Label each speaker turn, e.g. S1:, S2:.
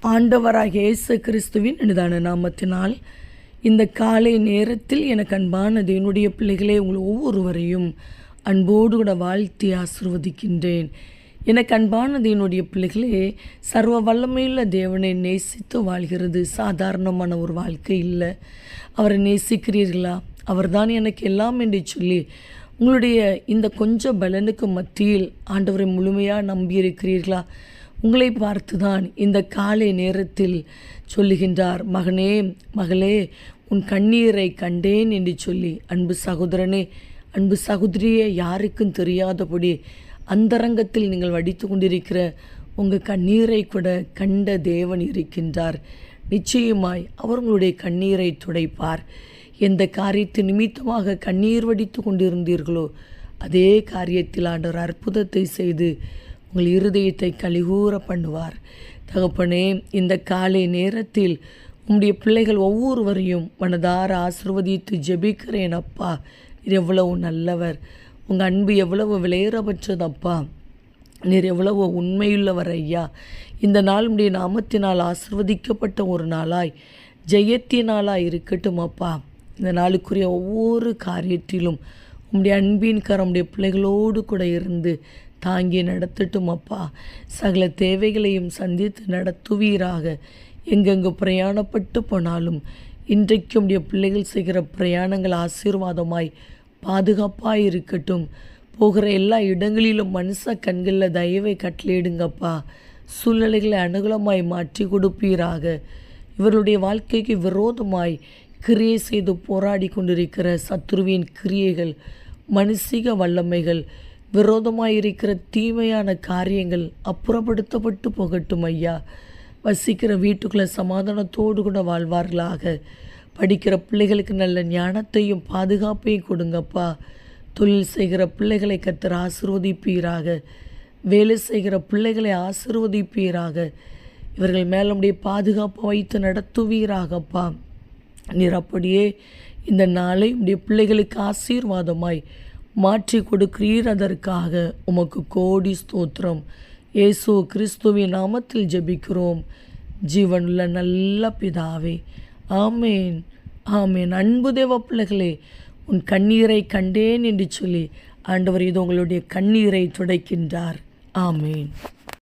S1: ஆண்டவராகிய இயேசு கிறிஸ்துவின் இனிதான நாமத்தினால் இந்த காலை நேரத்தில் எனக்கு அன்பான தேவனுடைய பிள்ளைகளே, உங்கள் ஒவ்வொருவரையும் அன்போடு கூட வாழ்த்தி ஆசிர்வதிக்கின்றேன். எனக்கு அன்பான தேவனுடைய பிள்ளைகளே, சர்வ வல்லமையுள்ள தேவனை நேசித்து வாழ்கிறது சாதாரணமான ஒரு வாழ்க்கை இல்லை. அவரை நேசிக்கிறீர்களா? அவர்தான் எனக்கு எல்லாம் என்று சொல்லி உங்களுடைய இந்த கொஞ்சம் பலனுக்கு மத்தியில் ஆண்டவரை முழுமையாக நம்பியிருக்கிறீர்களா? உங்களை பார்த்துதான் இந்த காலை நேரத்தில் சொல்லுகின்றார், மகனே மகளே, உன் கண்ணீரை கண்டேன் என்று சொல்லி. அன்பு சகோதரனே, அன்பு சகோதரியே, யாருக்கும் தெரியாதபடி அந்தரங்கத்தில் நீங்கள் வடித்து கொண்டிருக்கிற உங்கள் கண்ணீரை கூட கண்ட தேவன் இருக்கின்றார். நிச்சயமாய் அவர் உங்களுடைய கண்ணீரை துடைப்பார். எந்த காரியத்தை நிமித்தமாக கண்ணீர் வடித்து கொண்டிருந்தீர்களோ அதே காரியத்தில் ஆண்டவர் அற்புதத்தை செய்து உங்கள் இருதயத்தை கலிகூற பண்ணுவார். தகப்பனே, இந்த காலை நேரத்தில் உம்முடைய பிள்ளைகள் ஒவ்வொருவரையும் மனதார ஆசிர்வதித்து ஜெபிக்கிறேன். அப்பா, நீர் எவ்வளவு நல்லவர், உங்கள் அன்பு எவ்வளவு விலையேறப்பட்டது அப்பா, நீர் எவ்வளவு உண்மையுள்ளவர் ஐயா. இந்த நாள் உம்முடைய நாமத்தினால் ஆசிர்வதிக்கப்பட்ட ஒரு நாளாய், ஜெயத்தினாலாய் இருக்கட்டும் அப்பா. இந்த நாளுக்குரிய ஒவ்வொரு காரியத்திலும் உம்முடைய அன்பின் கரம் உடைய பிள்ளைகளோடு கூட இருந்து தாங்கி நடத்தட்டும் அப்பா. சகல தேவைகளையும் சந்தித்து நடத்துவீராக. எங்கெங்கு பிரயாணப்பட்டு போனாலும் இன்றைக்கும் உடைய பிள்ளைகள் செய்கிற பிரயாணங்கள் ஆசீர்வாதமாய் பாதுகாப்பாக இருக்கட்டும். போகிற எல்லா இடங்களிலும் மனுஷ கண்களில் தயவை கட்டளையிடுங்கப்பா. சூழ்நிலைகளை அனுகூலமாய் மாற்றி கொடுப்பீராக. இவர்களுடைய வாழ்க்கைக்கு விரோதமாய் கிரியை செய்து போராடி கொண்டிருக்கிற சத்துருவின் கிரியைகள், மனுஷிக வல்லமைகள், விரோதமாயிருக்கிற தீமையான காரியங்கள் அப்புறப்படுத்தப்பட்டு போகட்டும் ஐயா. வசிக்கிற வீட்டுக்குள்ளே சமாதானத்தோடு கூட வாழ்வார்களாக. படிக்கிற பிள்ளைகளுக்கு நல்ல ஞானத்தையும் பாதுகாப்பையும் கொடுங்கப்பா. தொழில் செய்கிற பிள்ளைகளை கர்த்தர் ஆசீர்வதிப்பீராக. வேலை செய்கிற பிள்ளைகளை ஆசீர்வதிப்பீராக. இவர்கள் மேலுடைய பாதுகாப்பை வைத்து நடத்துவீராகப்பா. நீர் அப்படியே இந்த நாளை உடைய பிள்ளைகளுக்கு ஆசீர்வாதமாய் மாற்றி கொடுக்கிறீர். அதற்காக உமக்கு கோடி ஸ்தோத்திரம். இயேசு கிறிஸ்துவின் நாமத்தில் ஜெபிக்கிறோம் ஜீவனுள்ள நல்ல பிதாவே, ஆமேன் ஆமேன். அன்பு தேவ பிள்ளைகளே, உன் கண்ணீரை கண்டேன் என்று சொல்லி ஆண்டவர் இது உங்களுடைய கண்ணீரை துடைக்கின்றார். ஆமேன்.